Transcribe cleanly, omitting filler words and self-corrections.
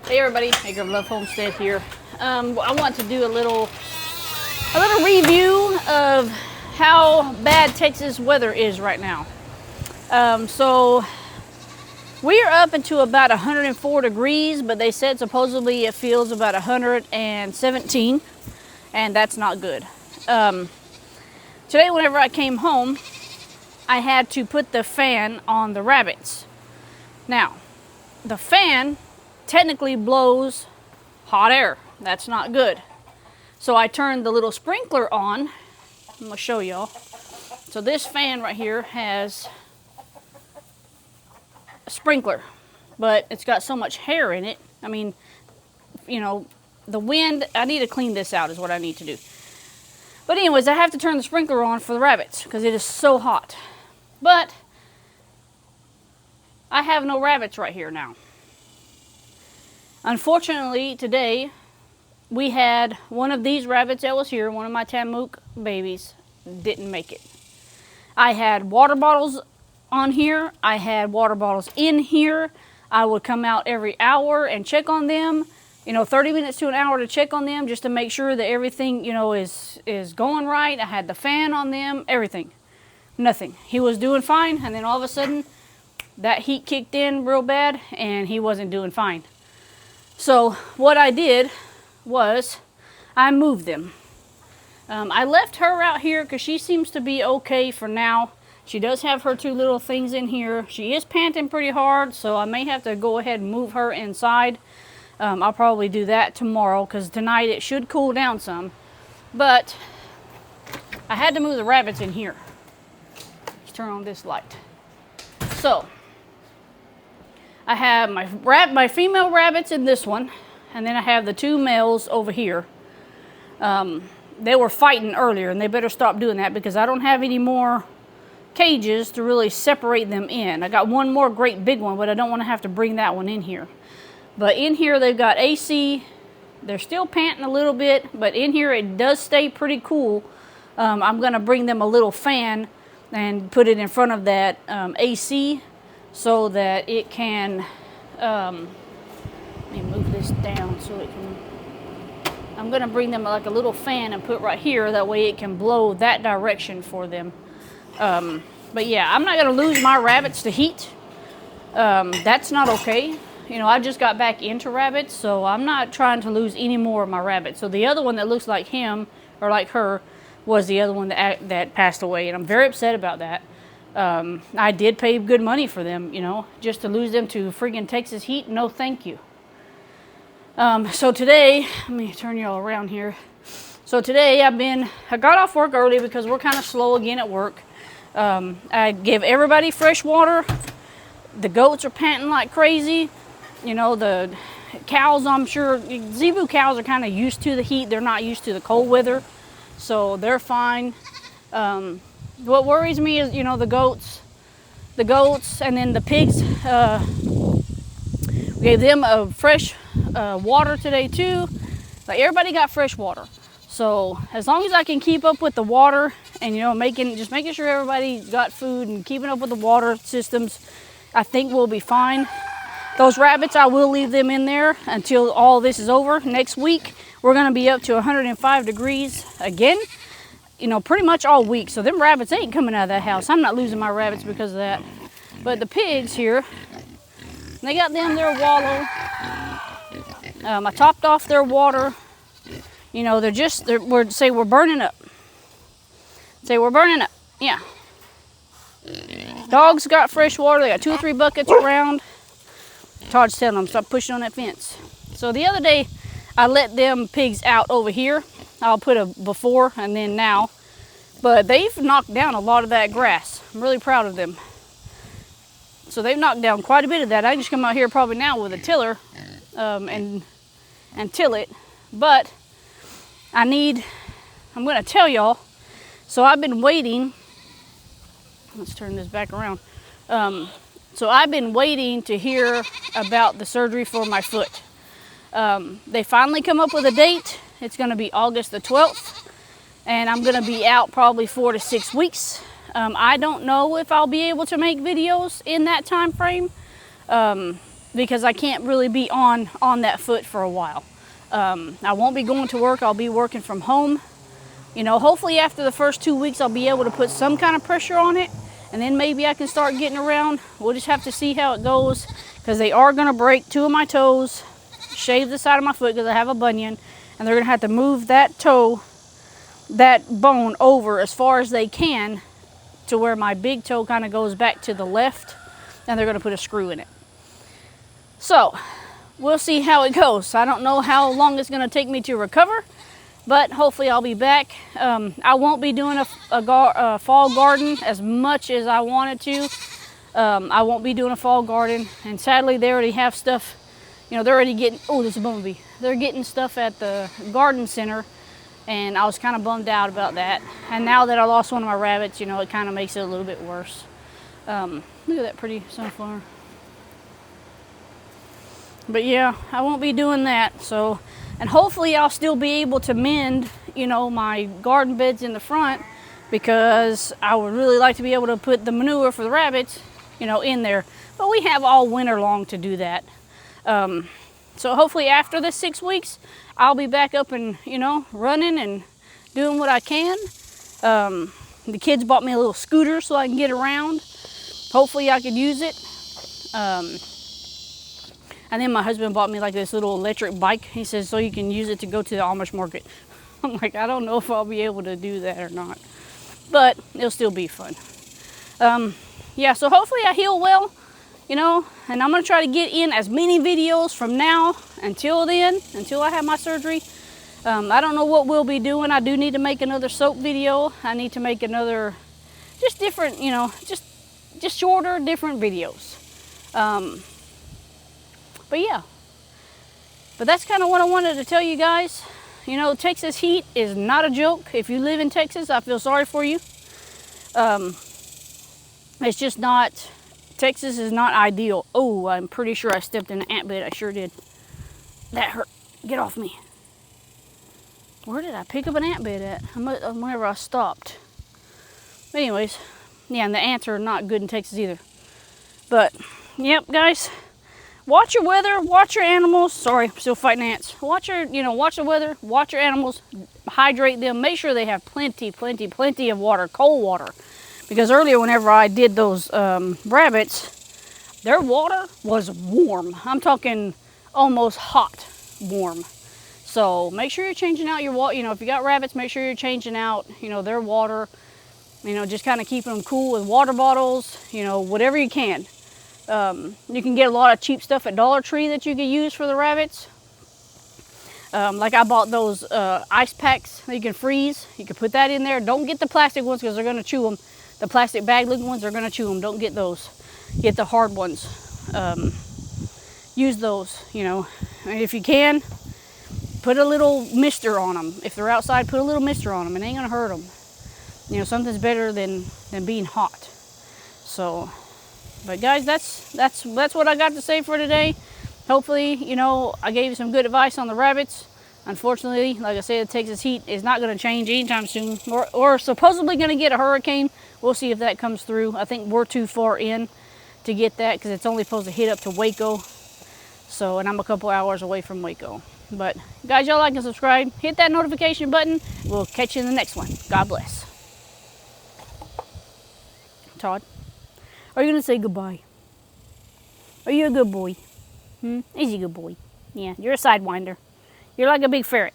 Hey everybody, Maker of Love Homestead here. I want to do a little review of how bad Texas weather is right now. So we are up into about 104 degrees, but they said supposedly it feels about 117, and that's not good. Today, whenever I came home, I had to put the fan on the rabbits. Now, the fan technically blows hot air. That's not good. So I turned the little sprinkler on. I'm gonna show y'all. So this fan right here has a sprinkler, but it's got so much hair in it. I mean, you know, the wind, I need to clean this out is what I need to do. But anyways, I have to turn the sprinkler on for the rabbits because it is so hot. But I have no rabbits right here now. Unfortunately, today, we had one of these rabbits that was here, one of my tamuk babies, didn't make it. I had water bottles on here. I had water bottles in here. I would come out every hour and check on them. 30 minutes to an hour to check on them just to make sure that everything, is going right. I had the fan on them, everything. Nothing. He was doing fine, and then all of a sudden, that heat kicked in real bad, and he wasn't doing fine. So what I did was I moved them. I left her out here because she seems to be okay for now. She does have her two little things in here. She is panting pretty hard, so I may have to go ahead and move her inside. I'll probably do that tomorrow because tonight it should cool down some. But I had to move the rabbits in here. Let's turn on this light. So I have my female rabbits in this one, and then I have the two males over here. They were fighting earlier, and they better stop doing that because I don't have any more cages to really separate them in. I got one more great big one, but I don't want to have to bring that one in here. But in here they've got AC. They're still panting a little bit, but in here it does stay pretty cool. I'm going to bring them a little fan and put it in front of that AC so that it can, let me move this down so it can, I'm going to bring them like a little fan and put right here, that way it can blow that direction for them. But yeah, I'm not going to lose my rabbits to heat. That's not okay. I just got back into rabbits, so I'm not trying to lose any more of my rabbits. So the other one that looks like him, or like her, was the other one that passed away, and I'm very upset about that. I did pay good money for them, just to lose them to friggin' Texas heat, no thank you. So today, let me turn y'all around here. So today I got off work early because we're kind of slow again at work. I give everybody fresh water. The goats are panting like crazy. The cows, I'm sure, zebu cows are kind of used to the heat. They're not used to the cold weather, so they're fine. What worries me is, the goats, and then the pigs. We gave them a fresh water today too. Like everybody got fresh water. So as long as I can keep up with the water and making sure everybody got food and keeping up with the water systems, I think we'll be fine. Those rabbits, I will leave them in there until all this is over. Next week, we're going to be up to 105 degrees again. Pretty much all week. So them rabbits ain't coming out of that house. I'm not losing my rabbits because of that. But the pigs here, they got them their wallow. I topped off their water. We're burning up. Say we're burning up. Yeah. Dogs got fresh water. They got 2 or 3 buckets around. Todd's telling them, stop pushing on that fence. So the other day, I let them pigs out over here. I'll put a before and then now. But they've knocked down a lot of that grass. I'm really proud of them. So they've knocked down quite a bit of that. I can just come out here probably now with a tiller and till it. But I'm going to tell y'all. So I've been waiting. Let's turn this back around. So I've been waiting to hear about the surgery for my foot. They finally come up with a date. It's going to be August the 12th. And I'm going to be out probably 4 to 6 weeks. I don't know if I'll be able to make videos in that time frame. because I can't really be on that foot for a while. I won't be going to work. I'll be working from home. You know, hopefully after the first 2 weeks, I'll be able to put some kind of pressure on it, and then maybe I can start getting around. We'll just have to see how it goes, because they are going to break 2 of my toes, shave the side of my foot because I have a bunion, and they're going to have to move that toe, that bone over as far as they can to where my big toe kind of goes back to the left, and they're going to put a screw in it. So we'll see how it goes. I don't know how long it's going to take me to recover, but hopefully I'll be back. I won't be doing a fall garden as much as I wanted to. I won't be doing a fall garden, and sadly they already have stuff. You know, they're already getting, oh, there's a bumblebee. They're getting stuff at the garden center, and I was kind of bummed out about that. And now that I lost one of my rabbits, you know, it kind of makes it a little bit worse. Look at that pretty sunflower. But yeah, I won't be doing that. So, and hopefully I'll still be able to mend, you know, my garden beds in the front, because I would really like to be able to put the manure for the rabbits, you know, in there. But we have all winter long to do that. So hopefully after the 6 weeks, I'll be back up and, you know, running and doing what I can. The kids bought me a little scooter so I can get around. Hopefully I could use it. And then my husband bought me like this little electric bike. He says, so you can use it to go to the Amish market. I'm like, I don't know if I'll be able to do that or not, but it'll still be fun. Yeah, so hopefully I heal well, you know, and I'm going to try to get in as many videos from now until then, until I have my surgery. I don't know what we'll be doing. I do need to make another soap video. I need to make another, just different, you know, just shorter, different videos. But yeah, but that's kind of what I wanted to tell you guys. You know, Texas heat is not a joke. If you live in Texas, I feel sorry for you. It's just not, Texas is not ideal. Oh, I'm pretty sure I stepped in an ant bed. I sure did. That hurt. Get off me. Where did I pick up an ant bed at? Whenever I stopped. But anyways, yeah, and the ants are not good in Texas either. But, yep, guys. Watch your weather, watch your animals. Sorry, I'm still fighting ants. Watch the weather, watch your animals, hydrate them. Make sure they have plenty of water, cold water. Because earlier, whenever I did those rabbits, their water was warm. I'm talking almost hot warm. So make sure you're changing out your water. You know, if you got rabbits, make sure you're changing out, you know, their water. You know, just kind of keeping them cool with water bottles, you know, whatever you can. You can get a lot of cheap stuff at Dollar Tree that you can use for the rabbits. Like I bought those ice packs that you can freeze. You can put that in there. Don't get the plastic ones because they're going to chew them. The plastic bag looking ones are going to chew them. Don't get those. Get the hard ones. Use those, you know. And if you can, put a little mister on them. If they're outside, put a little mister on them. It ain't going to hurt them. You know, something's better than being hot. So... But guys, that's what I got to say for today. Hopefully, you know, I gave you some good advice on the rabbits. Unfortunately, like I said, the Texas heat is not going to change anytime soon. Or supposedly going to get a hurricane. We'll see if that comes through. I think we're too far in to get that because it's only supposed to hit up to Waco. So, and I'm a couple hours away from Waco. But guys, y'all like and subscribe. Hit that notification button. We'll catch you in the next one. God bless. Todd. Are you going to say goodbye? Are you a good boy? Is he a good boy? Yeah, you're a sidewinder. You're like a big ferret.